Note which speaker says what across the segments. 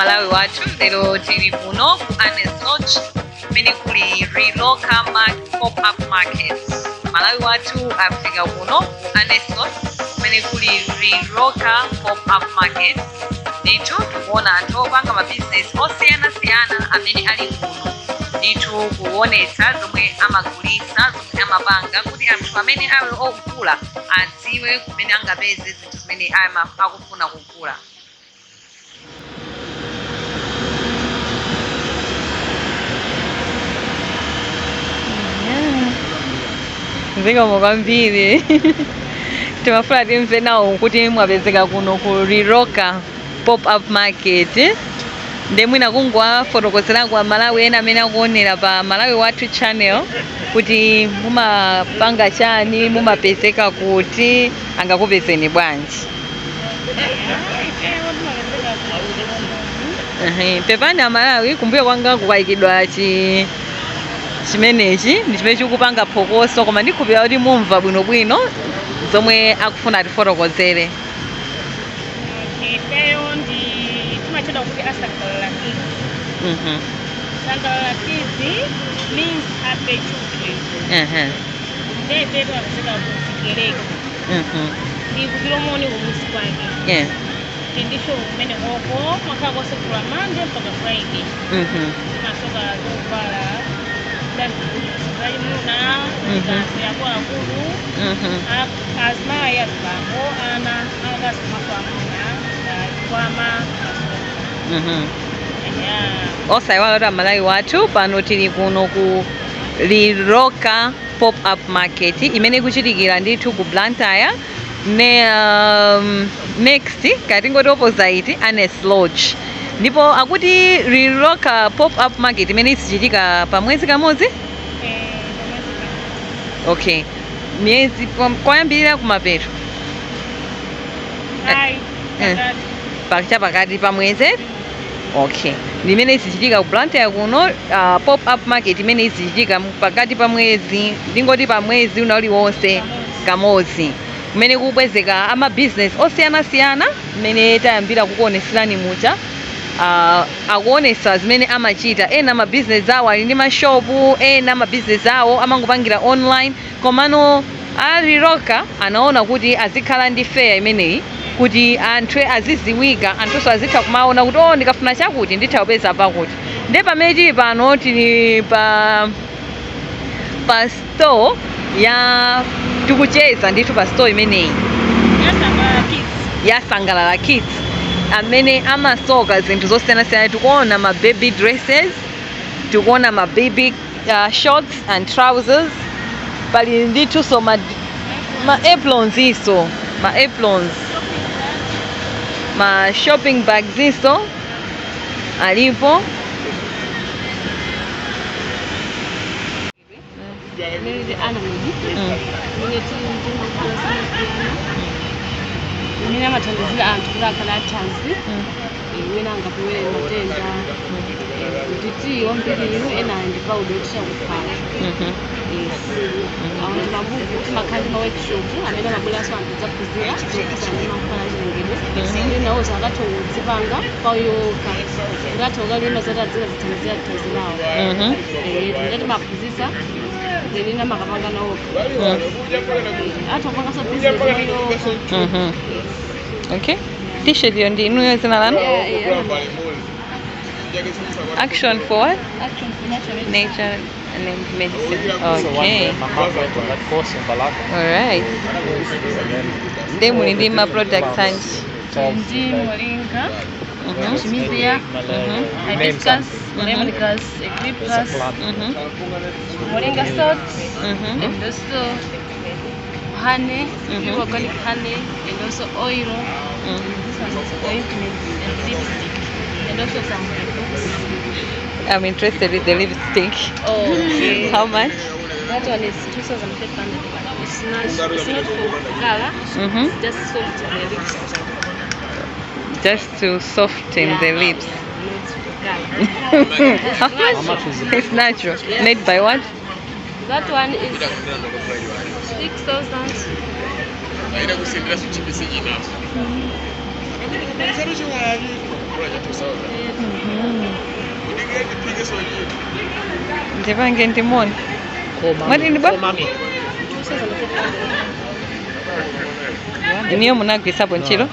Speaker 1: Malawi watu lero tili kuno Anesoch mene kuli Leroca Pop-up Market. Malawi watu afika kuno Anesoch mene kuli Leroca Pop-up Market. Nditu kuona anthu opanga ma business osiyana amene ali kuno. Nditu kuonetsa zomwe amagulitsa zomwe amapanga kuti anthu amene ali ogula adziwe kumene angapeze zinthu zimene akufuna kugula. Zikomo kwambiri. Timafuna timve nawo kuti mwapezeka kuno ku Leroca Pop-up Market. Ndemwina kungwa fotokozera kwa Malawi ena amene akuonera pa Malawi Wathu channel kuti mumapanga chani, mumapezeka kuti angakupezeni bwanji. Pepani Malawi kumbuyo kwanga kukayikidwa chimenechi ndi chimene chikupanga phokoso koma ndikhupira kuti mumva bwinobwino zomwe akufuna tifotokozere.
Speaker 2: Sangalala Kids means happy children. Ndetero akaseka kusikeleka. Ndikupilomoni umusi kwake. Tindisho kumene koko mwakhala kose kula Monday mpaka Friday. Masoka zovala ndazimuna kasi yako akulu. Azima yazibambo ana akasimakwamuna kwama masoka.
Speaker 1: Osaiwala Malawi Wathu pano tili kuno ku Leroca Pop-up Market imene kuchitikira ndithu ku Blanytre ne next katingoti opposite Anes Lodge. Ndipo akuti Leroca Pop-up Market imene isichitika pa mwezi kamodzi? Okay. Miezi kwayambirira kumapeto. Pakati pa mwezi? Okay. Limene isichitika ku Blanytre kuno Pop-up Market imene isichitika pakati pa mwezi ndingoti pa mwezi unaliwonse kamodzi. Kumene kubwezeka ama business osiyana mmene tayambira kukuoneserani mucha. Akuonesa zimene amachita ena ma business awo ali ndi mashopu, ena ma business awo amangopangira online. Komano a Leroca anaona kuti azikhala ndi fair imeneyi kuti anthu aziziwika, anthu azitha kumaona kuti ndikafuna chakuti nditha kupeza pakuti. Nde pamene tili pano tili pa store ya tikucheza ndithu pa store imeneyi ya Sangalala Kids amene amasoka zinthu zosiyana tikuona ma baby dresses, tikuona ma baby shorts and trousers, pali ndithu so ma aprons iso, ma aprons, ma shopping bags iso alipo.
Speaker 2: Mina mathandizira anthu kuti akhala athanzi wina angapewe matenda nditi ombiriru ena ndipa udotisa kukhala awandi mabuku timakhala ma workshop amene amabweranso anthu dzaphunzira zokusana makhala chilengedwe nawo zakatho kudzipanga payoka ngatho kalima zatadzira zithandizira thanzi lawo ndati maphunzitsa ndelina makapanga nawo atopanga so business.
Speaker 1: Okay. T-shirt you ndi inu zina lanu? Action for what?
Speaker 2: Action for
Speaker 1: nature and medicine. Okay. Alright. Then we need my products and
Speaker 2: moringa, chimisia, hibiscus, lemongrass, eucalyptus, moringa salt, and also honey, organic honey, and also oil. This one is ointment and lipstick, and also some books.
Speaker 1: I'm interested in the lipstick.
Speaker 2: Oh, okay.
Speaker 1: How much?
Speaker 2: That one is 2,500. It's not for color. It's just soft the lips.
Speaker 1: Just to soften the lips.
Speaker 2: How
Speaker 3: much is it?
Speaker 1: It's natural.
Speaker 2: Yes.
Speaker 1: Made by what?
Speaker 2: That one is 6,000.
Speaker 1: Ndipange ndimoni. Mwati ndiba? Niyo munagwisapo ntchito?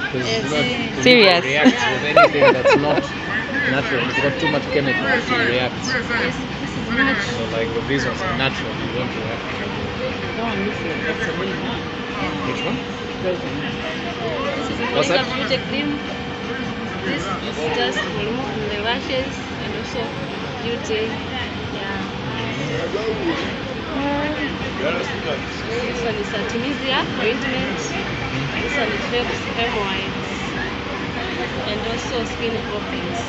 Speaker 1: Serious?
Speaker 3: It reacts with anything that's not natural. It's got too much chemicals to react. So like with these ones are natural, you won't react. Which one? What's that?
Speaker 2: Beauty cream. This is just for removing the rashes and also beauty. Yeah. This one is Artemisia ointment. This one is hemorrhoids and also skin problems.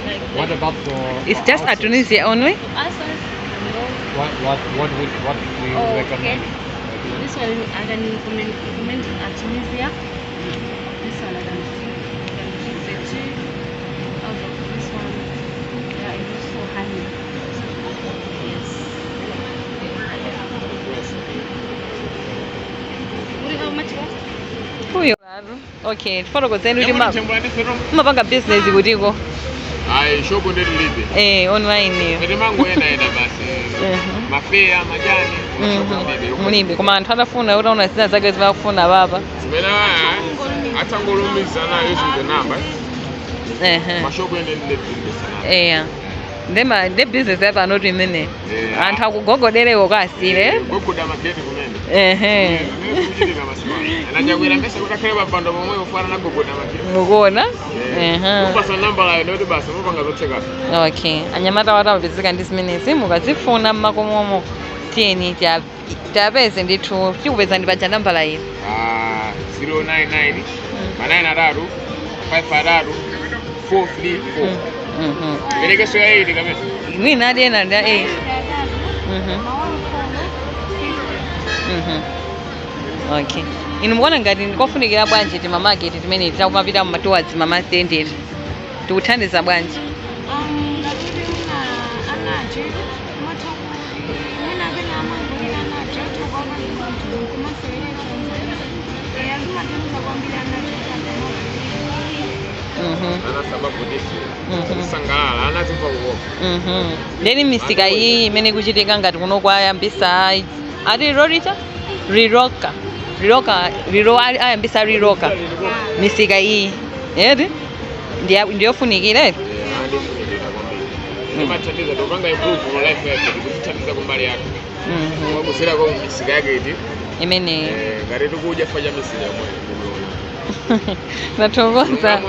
Speaker 2: Like
Speaker 3: What about for?
Speaker 1: It's just
Speaker 3: ulcers?
Speaker 1: Tunisia only?
Speaker 2: ulcers.
Speaker 3: What do you
Speaker 2: Oh,
Speaker 3: recommend?
Speaker 2: okay. This one I can recommend Artemisia. This one I can give the tea out of this one. Yeah, it's also honey. Yes. What do you have much more?
Speaker 1: Huyo. Okay, tifolo zenu kuti mapanga business kutiko.
Speaker 4: Ai shopo ndio libe.
Speaker 1: Online.
Speaker 4: Mimi mangu enda basi. Mafea majani.
Speaker 1: Mulibe koma anthu atafuna utaona zina zake zivakufuna baba.
Speaker 4: Zimena hata ngolumiza nayo izo namba. Mashopo ende libe.
Speaker 1: Ndema the business hapa not imene. Anthu akugogodelewo kasile.
Speaker 4: Gogoda makete kumene. Kujidika maswali. Anajakwera pesa kutakhala babando bomwe ufana na gogoda makete.
Speaker 1: Mukuona?
Speaker 4: Kupasa namba la ndio basi mupanga zocheka.
Speaker 1: Okay. Anyamata watapezeka ndi zimene mukazifuna mmakomomo. Tiyeni tapeze ndithu tikupeza ndipaja namba la ino.
Speaker 4: 099 manana daru 5 daru 434. Verekeso ya hili kabisa.
Speaker 1: Mwina adena nda Okay. Inu mukuona ngati ndikofunikira bwanji ti mamarket timene titakupita mu towards mama standard. Tikuthandiza bwanji?
Speaker 4: Sangala anazimva kuopa.
Speaker 1: Then misika iyi imene kuchitika ngati kuno kwayambisa ati Leroca? Leroca ayambisa Leroca. Misika iyi. Edi? Ndiyofunikira edi?
Speaker 4: Matatizo topanga improve mu life yake kutatiza kumbali yake. Kusira kwa misika yake iti.
Speaker 1: Imene
Speaker 4: ngati tikuja fanya misika yamwe.
Speaker 1: Nathokoza.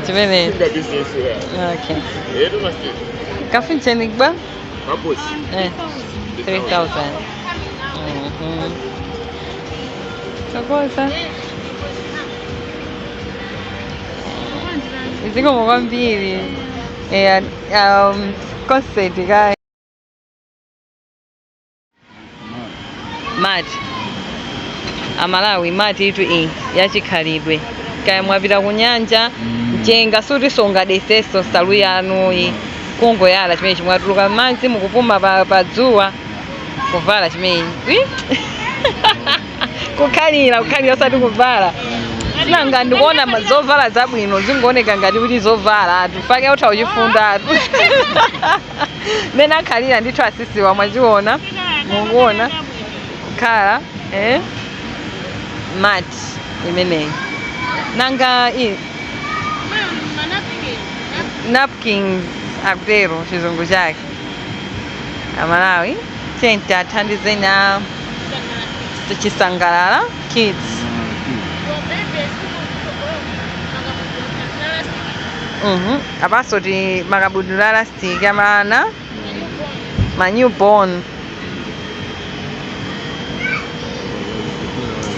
Speaker 1: Nchimene. Okay.
Speaker 4: Yedo masti.
Speaker 1: Kafincheni kuba?
Speaker 4: Mabusi.
Speaker 1: 3,000. Thokoza. Iziko kwambiri. Concert kai. Mati. Amalawi mati itu yachikhalidwe. Kaya mwapita kunyanja mchenga suti songa deseso salu yanu kongo yala chimene chimwatuluka madzi mukupuma pa dzuwa kuvala chimene kukhalira osati kuvala nanga ndikuona zovala zabwino zingooneka ngati kuti zovala tufake utha uchifunda mene akhalira ndithu asisiwa mwachiona mukuona kukhala mati imeneyi nanga napkins akutero chizungu chake Amalawi tenti athandize na chisangalala kids apaso ti makabudula elastic amana ma newborn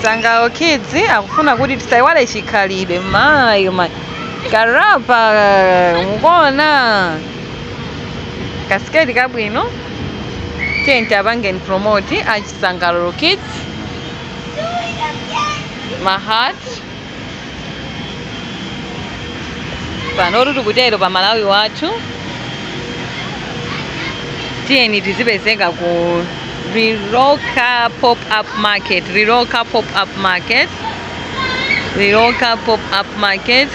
Speaker 1: Sangalo kids akufuna kuti tisaiwale chikhalidwe mayi karapa mukuona kasiketi kabwino tenti apangeni promote achisangalo kids mahat pano tikutero pa Malawi wathu tiyeni tizipezeka ku Leroca Pop Up Market. Leroca Pop Up Market. Leroca Pop Up Market.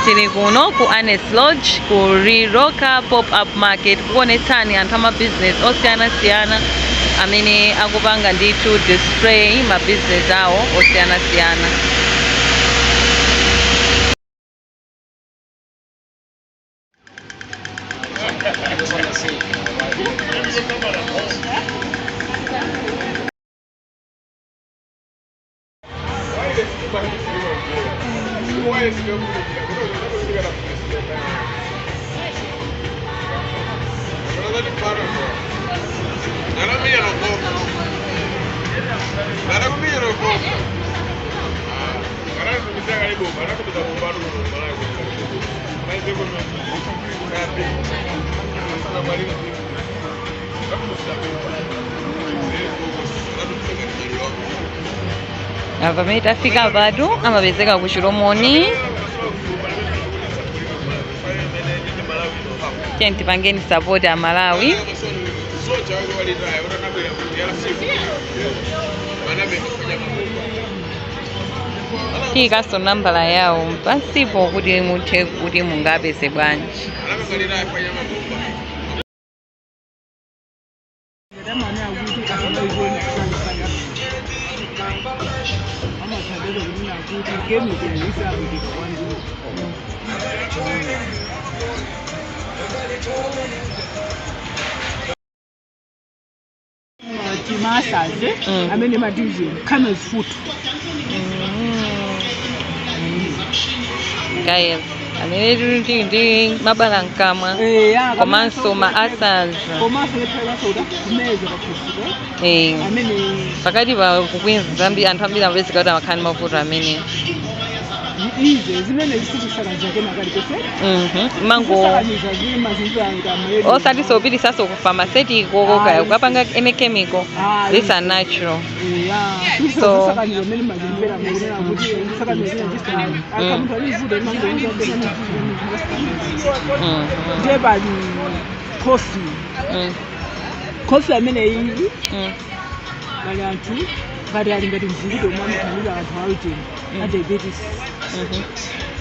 Speaker 1: tiri kuno ku Anes Lodge ku Leroca Pop Up Market kuonetsani anthu amabusiness osiyana-siyana amene akupanga ndithu display mabusiness awo osiyana-siyana. Pamene tafika patu amapezeka ku Chilomoni. Tieni tipangeni support a Malawi. Hii kaso nambala yao pasipo kuti muthe kuti mungapeze bwanji.
Speaker 2: Masaje amene madizio kama zifutu
Speaker 1: Guys, amene ndi mabala nkamwa komanso ma asas
Speaker 2: komanso lephala soda kumeza pakusiba amene
Speaker 1: pakati pa kukwinzi zambi anthu ambiri amapezeka kuti amakhani mavuto amene
Speaker 2: ize zimene zisitisaka zake nakali pese
Speaker 1: mango
Speaker 2: zile mazingira anga
Speaker 1: osati sopitisaso ku pharmaceutical koka ukapanga ene chemical. These are natural.
Speaker 2: So coffee amene iyi bali anthu bali ali ngati mzingiro mwa mtandula anthu awiti a diabetes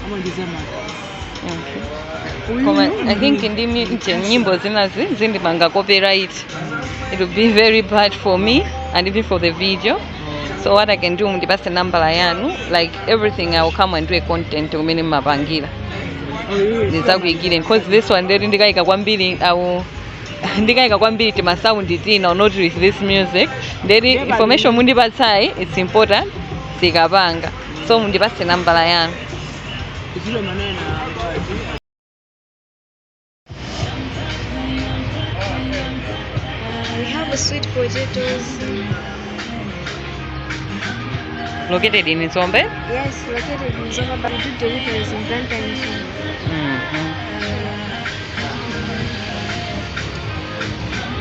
Speaker 2: amandizama.
Speaker 1: I think ndimi nyimbo zinazi zindimanga copyright. It will be very bad for me and even for the video. So what I can do mundipase nambala yanu, like everything I will come and do a content umene mapangira. Ndizakuigire because this one ndiri ndikaika kwambiri ndikaika kwambiri tima sound tina or not with this music. Ndiri information mundipatsai it's important sikapanga. So mundipase nambala yanu.
Speaker 5: We have sweet potatoes.
Speaker 1: Located in Nzombe?
Speaker 5: Yes, located in Nzombe, but we do deliveries in Blantyre.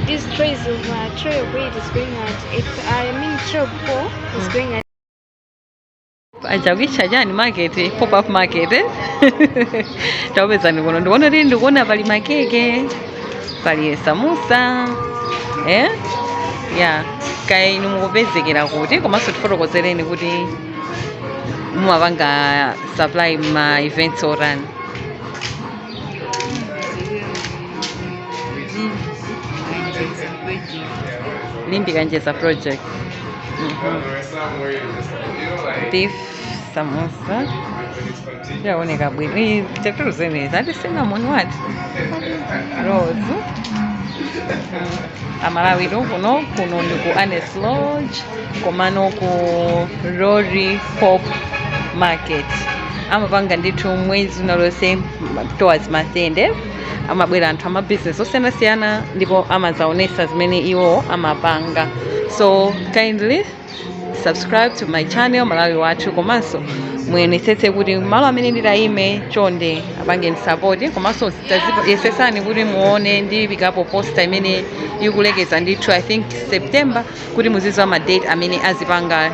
Speaker 5: This tray of wheat is going at tray of 4 is going at
Speaker 1: ajawisha jani market, pop-up market. Taweza ndikuona ndikuona pali makeke, pali samusa. Yeah, kai numukupezekera kuti komanso tifotokozereni kuti mumapanga supply ma events orani. Limbika Njeza project. Beef samosa. Yaoneka bwino. Chakula zenezi ati cinnamon what? Rose. Amalawi kuno ndi ku Anes Lodge komano ku Leroca Pop Market. Amapanga ndithu mwezi unalose towards Masende. Amabwera anthu amabusiness osiyana-siyana ndipo amazaonesa zimene iwo amapanga. So kindly subscribe to my channel Malawi wathu komanso muyenesetse kuti malo amene nditayime chonde apangeni support komanso yesesani kuti muone ndipikapo poster imene ikulekeza ndithu I think September kuti muzizwa ma date amene azipanga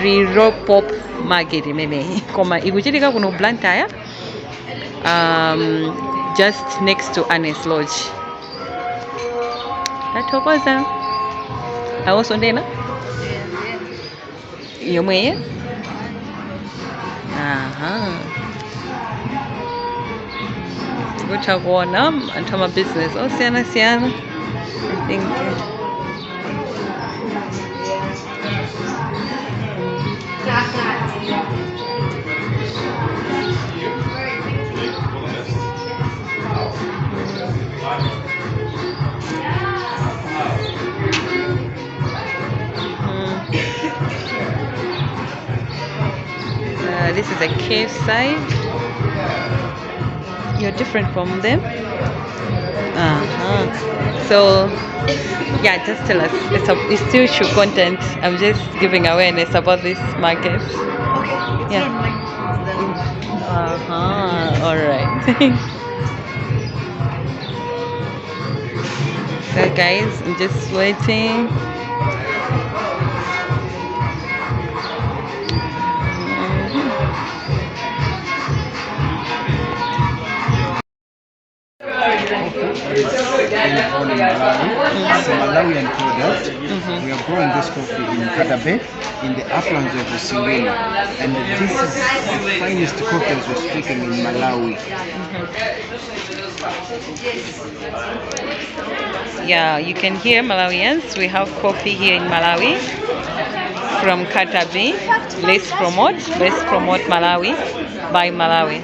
Speaker 1: Leroca Pop Market imeneyi koma ikuchitika kuno Blantyre just next to Anes Lodge. Tathokoza. Awoso ndena? Yomweye? Aha. kutakuona anthu amabusiness osiyanasiyana. I think this is a cave side. You're different from them. So yeah, just tell us. It's still shoe content. I'm just giving awareness about this market.
Speaker 5: Okay.
Speaker 1: Yeah. All right. So guys, I'm just waiting.
Speaker 6: In Malawi. It's a Malawian product. We are growing this coffee in Kadabe, in the uplands of Usingeni. And this is the finest coffee as we're speaking in Malawi.
Speaker 1: Yeah, you can hear Malawians. We have coffee here in Malawi from Katabi. Let's promote Malawi by Malawi.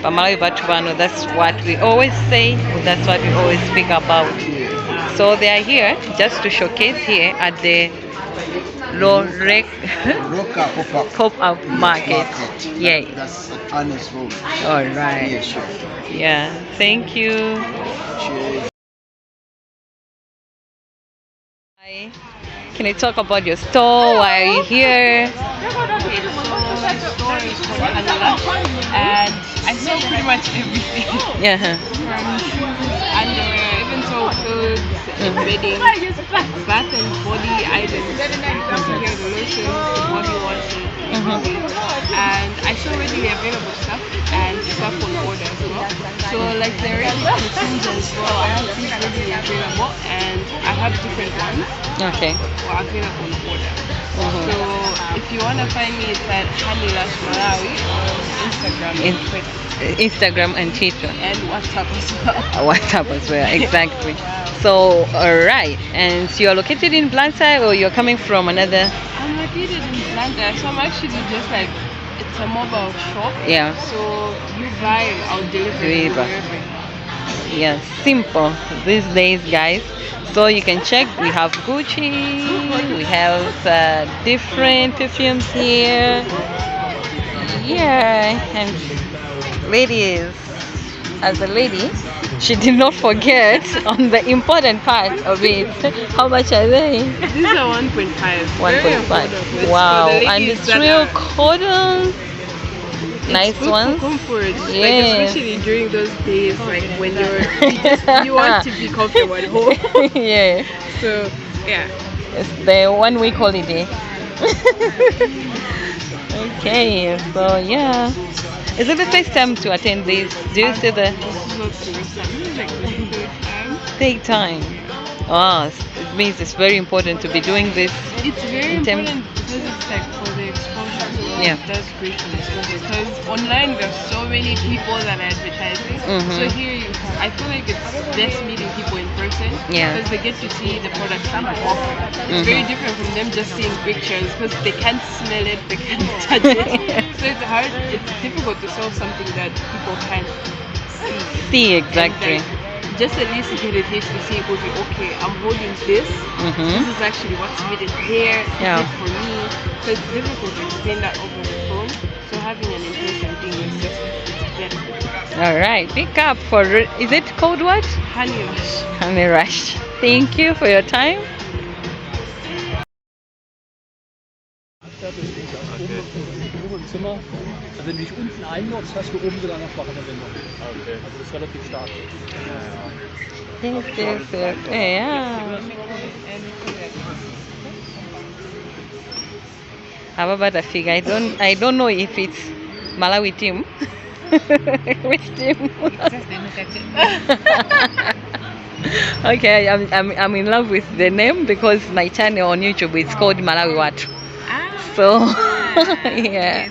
Speaker 1: Malawi Batu Bano, that's what we always say, that's what we always speak about. So they are here just to showcase here at the
Speaker 6: Leroca
Speaker 1: Pop-up market. Yeah.
Speaker 6: That's Anna's road.
Speaker 1: All right.
Speaker 6: Yeah, sure.
Speaker 1: Yeah, thank you.
Speaker 6: Cheers.
Speaker 1: Hi. Can you talk about your store? Why are you here?
Speaker 7: And I sell pretty much everything
Speaker 1: Yeah.
Speaker 7: from shoes, underwear, even so clothes, bedding, bath and body items, here the lotions, the body washes, and I sell readily available stuff and stuff on order as well. So like the ready to choose as well, I have things readily available and I have different ones
Speaker 1: Okay.
Speaker 7: are available on order. So if you want to find me, it's at Hanilash Malawi on Instagram and Twitter.
Speaker 1: Instagram and Twitter.
Speaker 7: And WhatsApp as well.
Speaker 1: WhatsApp as well, exactly. So, alright. And so you're located in Blanytre or you're coming from another?
Speaker 7: I'm located in Blanytre, so I'm actually just like, it's a mobile shop.
Speaker 1: Yeah.
Speaker 7: So you buy, I'll deliver it
Speaker 1: Deliver.
Speaker 7: wherever you are.
Speaker 1: Yeah, simple these days, guys. So you can check, we have Gucci, we have different perfumes here. Yeah, and ladies, as a lady, she did not forget on the important part of it. How much are they?
Speaker 7: These are 1.5.
Speaker 1: 1.5. Wow, and it's real cotton. Nice
Speaker 7: good
Speaker 1: ones.
Speaker 7: for comfort.
Speaker 1: Yes.
Speaker 7: Like especially during those days, like when you want to be comfortable at home.
Speaker 1: Yeah.
Speaker 7: So yeah.
Speaker 1: It's the 1 week holiday. Okay, so yeah. Is it the first time to attend this? Do you see the
Speaker 7: This is not the first time. This is like the third time.
Speaker 1: take time? Oh, it means it's very important to be doing this.
Speaker 7: It's very
Speaker 1: In terms-
Speaker 7: important because it's like for the exposure. So
Speaker 1: Yeah.
Speaker 7: That's great for the exposure because online there's so many people that are advertising. So here I feel like it's best meeting people in person.
Speaker 1: Yeah.
Speaker 7: Because they get to see the product some offer. It's very different from them just seeing pictures because they can't smell it, they can't touch it. So it's hard. It's difficult to sell something that people can't see.
Speaker 1: See,
Speaker 7: And,
Speaker 1: exactly.
Speaker 7: like, just at least to get a taste to see, okay, I'm holding this. This is actually what's hidden here.
Speaker 1: Yeah.
Speaker 7: Is it for me? So it's difficult to explain that over the phone. So having an in-person thing is just better.
Speaker 1: All right, pick up for, is it called what?
Speaker 7: Honey rush.
Speaker 1: Honey Rush. Thank you for your time.
Speaker 8: Im Zimmer. Also wenn du dich unten einloggst, hast du oben sogar noch schwache Verbindung.
Speaker 3: Okay.
Speaker 8: Also das ist relativ stark.
Speaker 1: Yes, yes, yes. Yeah. However, the figure, I don't know if it's Malawi team. Which team? Okay, I'm in love with the name because my channel on YouTube is called Malawi Watu. So yeah.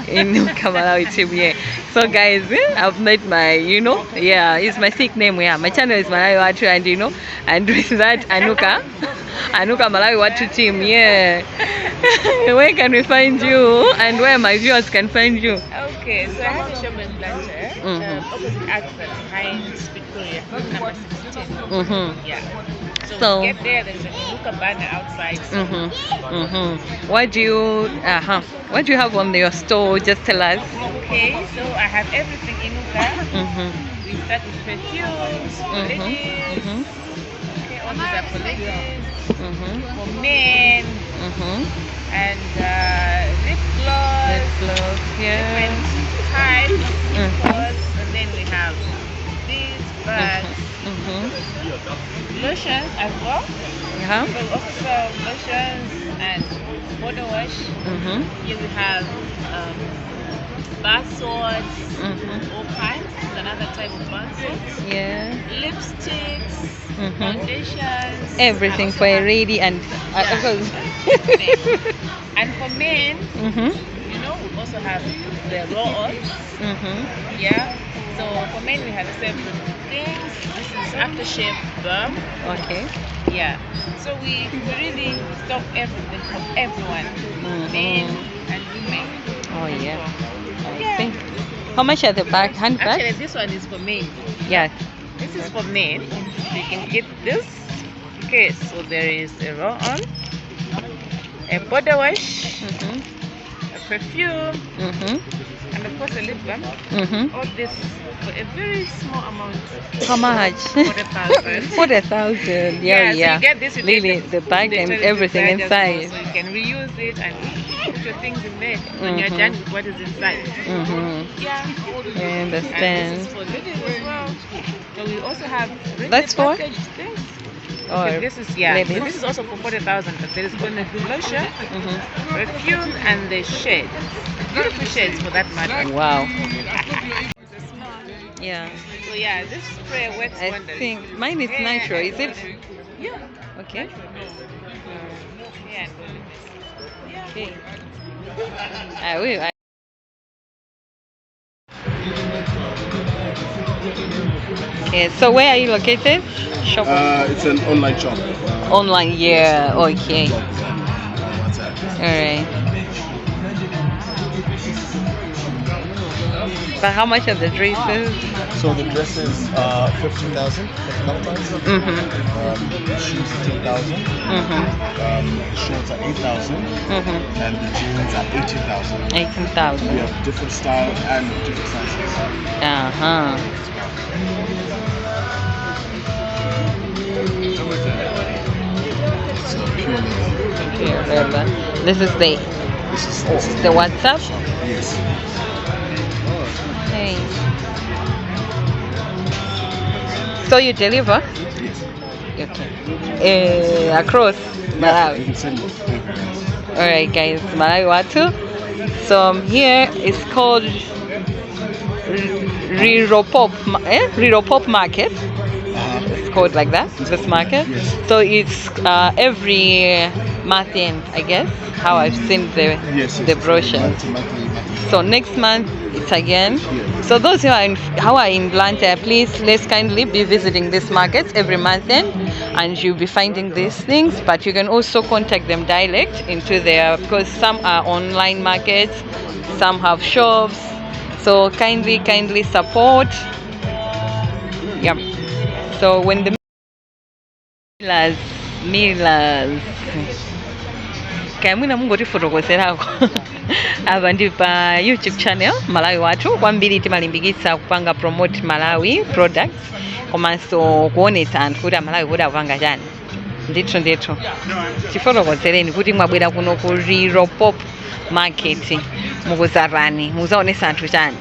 Speaker 1: Inuka Malawi team, yeah. So guys, I've met my, it's my sick name, yeah. My channel is Malawi Watu, and and with that Anuka Malawi Watu team, yeah. Where can we find you, and where my viewers can find you?
Speaker 7: Okay, so I have a shop in Blanytre, opposite Accent, behind Victoria, number 16. Yeah. So get there, there's a Leroca banner outside.
Speaker 1: What do you have on your store? Just tell us.
Speaker 7: Okay, so I have everything in Leroca. We start with perfumes, for ladies. Okay, all these are for ladies. For men. And lip gloss.
Speaker 1: Yeah.
Speaker 7: Different types. And then we have these bags. Lotions as well. So we also sell lotions and body wash. Here we have bath salts, all kinds. It's another type of bath salts.
Speaker 1: Yeah.
Speaker 7: Lipsticks, foundations.
Speaker 1: Everything for a lady and
Speaker 7: and for men, we also have the roll-ons. Yeah. So for men we have several things. This is aftershave balm.
Speaker 1: Okay.
Speaker 7: Yeah. So we really stock everything for everyone. Men and women.
Speaker 1: Oh yeah. I think. How much are the handbags?
Speaker 7: Actually, this one is for men.
Speaker 1: Yeah.
Speaker 7: This is for men. You can get this. Okay, so there is a roll-on, a body wash, a perfume, and of course a lip balm. All this for a very small amount.
Speaker 1: How much?
Speaker 7: 40,000.
Speaker 1: 40,000. Yeah.
Speaker 7: So you get this, you
Speaker 1: Really,
Speaker 7: take
Speaker 1: the bag and everything
Speaker 7: bag as well,
Speaker 1: inside.
Speaker 7: so you can reuse it and put your things in there when you're done with what is inside. Yeah.
Speaker 1: I understand.
Speaker 7: And this is for ladies as well. So we also have
Speaker 1: That's for what?
Speaker 7: packaged things.
Speaker 1: Or
Speaker 7: Okay, this is
Speaker 1: ladies?
Speaker 7: So this is also for 40,000, but there is going to be lotion, perfume, and the shades. Beautiful shades for that matter.
Speaker 1: Wow. Yeah.
Speaker 7: So yeah, this spray works
Speaker 1: I
Speaker 7: wonders.
Speaker 1: think mine is natural. Is it?
Speaker 7: Yeah.
Speaker 1: Okay.
Speaker 7: Yeah.
Speaker 1: Okay. I will. Okay, so where are you located? Shop.
Speaker 9: It's an online shop.
Speaker 1: Online, yeah. Okay. All right. But how much are the dresses?
Speaker 9: So the dresses 15,000. The shoes 10,000. Shorts are 8,000. And the jeans are 18,000.
Speaker 1: 18,000.
Speaker 9: We have different style and different sizes. So pure leather.
Speaker 1: Pure leather. This is the WhatsApp.
Speaker 9: Yes.
Speaker 1: Hey. So you deliver?
Speaker 9: Yes.
Speaker 1: Okay. Across Malawi.
Speaker 9: You can send it everywhere.
Speaker 1: Alright guys, Malawi Watu. So here it's called Leroca Pop Market. It's called like that, this market.
Speaker 9: Yes.
Speaker 1: So it's every month end, I guess, how I've seen the brochures. So next month it's again. So those who are in Blanytre, please let's kindly be visiting this market every month end, and you'll be finding these things. But you can also contact them direct into there, because some are online markets, some have shops. So kindly support. Yep. So when the millers kamwina mungu tifotokozerako ava ndi pa YouTube channel Malawi Watu. Kwambiri timalimbikitsa kupanga promote Malawi products komanso kuonetsa anthu kuti Malawi kuti akupanga chani. Ndithu tifotokozereni kuti mwabwera kuno ku Leroca Pop Market mukuzarani muzaonesa anthu chani.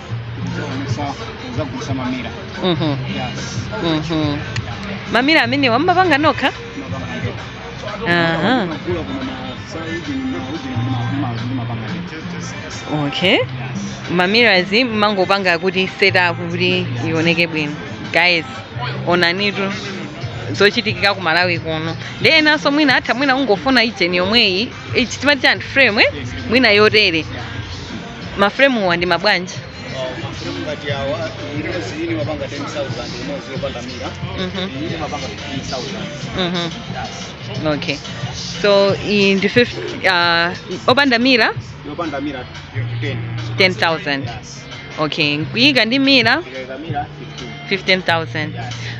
Speaker 1: Mamira amene wamapanga nokha? Okay. Mamirazi mangopanga kuti set up kuti ioneke bwino. Guys, onanitu zochitikika ku Malawi kuno. Ndenaso mwina atha mwina ungofuna icheni yomweyi, timati anthu frame mwina yotere. mafremu wa ndi mabwanji
Speaker 9: mafremu ngati awa inozi ili mapanga 10,000 inozi yopanda mira ili mapanga 15,000
Speaker 1: okay so in the 50 opanda mira
Speaker 9: yopanda mira
Speaker 1: 10,000 okay kuiga ndi mira
Speaker 9: mira
Speaker 1: 15,000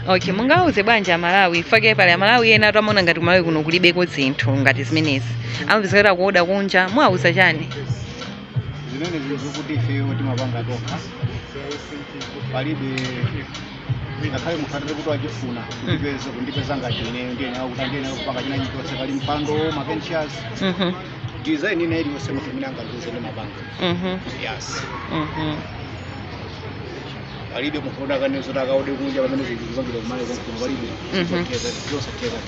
Speaker 1: okay mungauze bwanji Malawi fake pale Malawi ena tamona ngati Malawi kuno kulibeko zinthu ngati zimenezi amvizera kuoda kunja mwauza chani
Speaker 9: zimene zikuti ifeyo timapanga tokha palibe ngakhale mukhatire kuti wachifuna kundipeza ngati ineyo ndiyenera kutandiyenera kupanga china chilichonse kali mpando mapenchas design ina iliyonse munthu mwina angaluze ndi mapanga yes palibe munthu akanezoti akaode kunja pamene zikupangira kumale konkuno palibe zosateka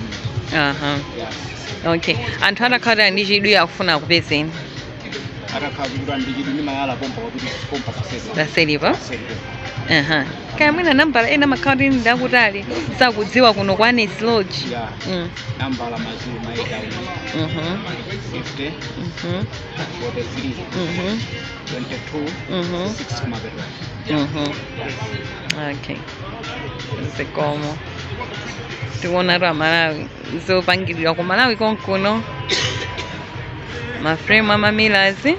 Speaker 1: okay anthu atakhala ndi chidwi akufuna kupezeni
Speaker 9: atakhala ndi chidwi ndi mayala pompa kuti pompa
Speaker 1: paselipa kaya mwina nambala ena makhaunti ndakutali sakudziwa kuno kwa Anes Lodge
Speaker 9: nambala mazulu maita 50 43 22 6 kumapeto
Speaker 1: okay zikomo tikuona twa Malawi zopangidwa ku Malawi konkuno maframe amamilazi